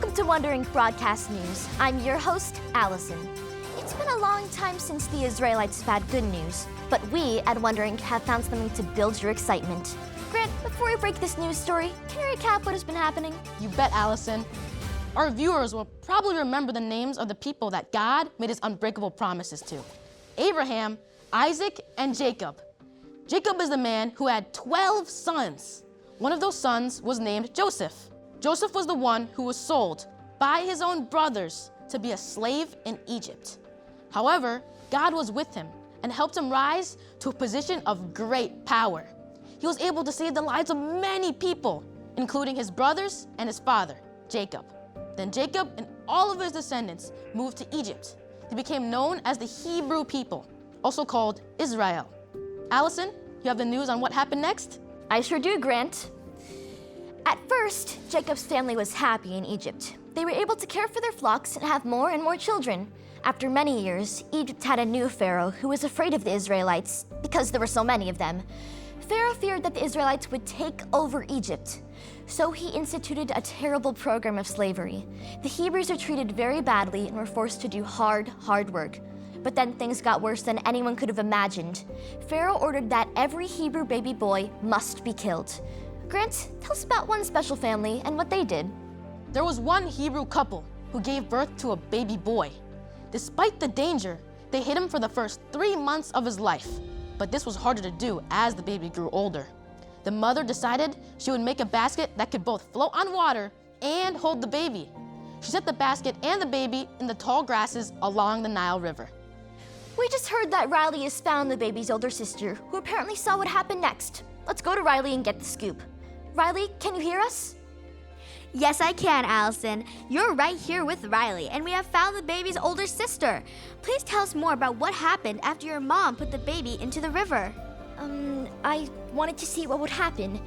Welcome to Wondering Broadcast News. I'm your host, Allison. It's been a long time since the Israelites have had good news, but we at Wondering have found something to build your excitement. Grant, before we break this news story, can you recap what has been happening? You bet, Allison. Our viewers will probably remember the names of the people that God made his unbreakable promises to. Abraham, Isaac, and Jacob. Jacob is the man who had 12 sons. One of those sons was named Joseph. Joseph was the one who was sold by his own brothers to be a slave in Egypt. However, God was with him and helped him rise to a position of great power. He was able to save the lives of many people, including his brothers and his father, Jacob. Then Jacob and all of his descendants moved to Egypt. They became known as the Hebrew people, also called Israel. Allison, you have the news on what happened next? I sure do, Grant. At first, Jacob's family was happy in Egypt. They were able to care for their flocks and have more and more children. After many years, Egypt had a new pharaoh who was afraid of the Israelites because there were so many of them. Pharaoh feared that the Israelites would take over Egypt. So he instituted a terrible program of slavery. The Hebrews were treated very badly and were forced to do hard work. But then things got worse than anyone could have imagined. Pharaoh ordered that every Hebrew baby boy must be killed. Grant, tell us about one special family and what they did. There was one Hebrew couple who gave birth to a baby boy. Despite the danger, they hid him for the first 3 months of his life. But this was harder to do as the baby grew older. The mother decided she would make a basket that could both float on water and hold the baby. She set the basket and the baby in the tall grasses along the Nile River. We just heard that Riley has found the baby's older sister, who apparently saw what happened next. Let's go to Riley and get the scoop. Riley, can you hear us? Yes, I can, Allison. You're right here with Riley, and we have found the baby's older sister. Please tell us more about what happened after your mom put the baby into the river. I wanted to see what would happen.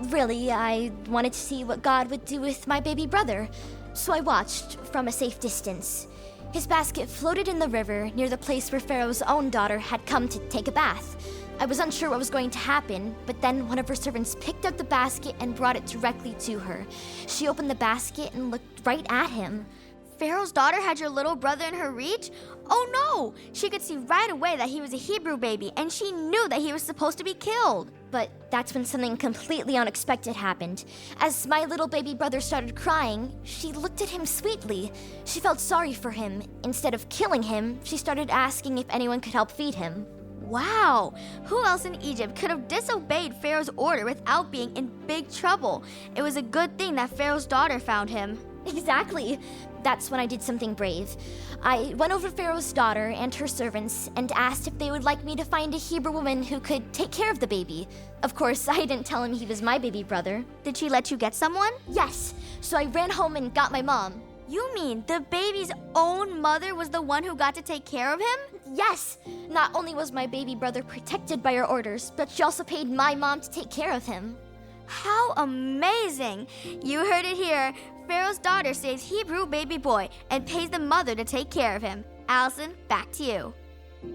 Really, I wanted to see what God would do with my baby brother. So I watched from a safe distance. His basket floated in the river near the place where Pharaoh's own daughter had come to take a bath. I was unsure what was going to happen, but then one of her servants picked up the basket and brought it directly to her. She opened the basket and looked right at him. Pharaoh's daughter had your little brother in her reach? Oh no! She could see right away that he was a Hebrew baby, and she knew that he was supposed to be killed. But that's when something completely unexpected happened. As my little baby brother started crying, she looked at him sweetly. She felt sorry for him. Instead of killing him, she started asking if anyone could help feed him. Wow! Who else in Egypt could have disobeyed Pharaoh's order without being in big trouble? It was a good thing that Pharaoh's daughter found him. Exactly. That's when I did something brave. I went over Pharaoh's daughter and her servants and asked if they would like me to find a Hebrew woman who could take care of the baby. Of course, I didn't tell him he was my baby brother. Did she let you get someone? Yes. So I ran home and got my mom. You mean the baby's own mother was the one who got to take care of him? Yes. Not only was my baby brother protected by her orders, but she also paid my mom to take care of him. How amazing! You heard it here. Pharaoh's daughter saves Hebrew baby boy and pays the mother to take care of him. Allison, back to you.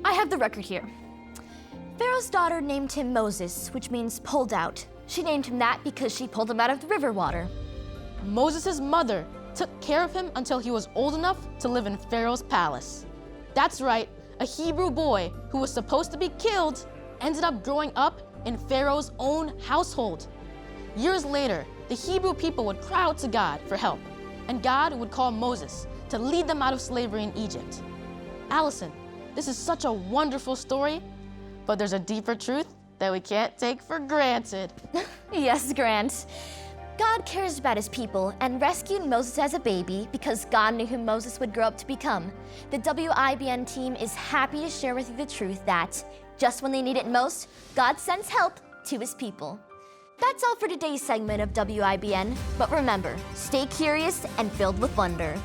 I have the record here. Pharaoh's daughter named him Moses, which means pulled out. She named him that because she pulled him out of the river water. Moses' mother took care of him until he was old enough to live in Pharaoh's palace. That's right, a Hebrew boy who was supposed to be killed ended up growing up in Pharaoh's own household. Years later, the Hebrew people would cry out to God for help, and God would call Moses to lead them out of slavery in Egypt. Allison, this is such a wonderful story, but there's a deeper truth that we can't take for granted. Yes, Grant. God cares about his people and rescued Moses as a baby because God knew who Moses would grow up to become. The WIBN team is happy to share with you the truth that, just when they need it most, God sends help to his people. That's all for today's segment of WIBN, but remember, stay curious and filled with wonder.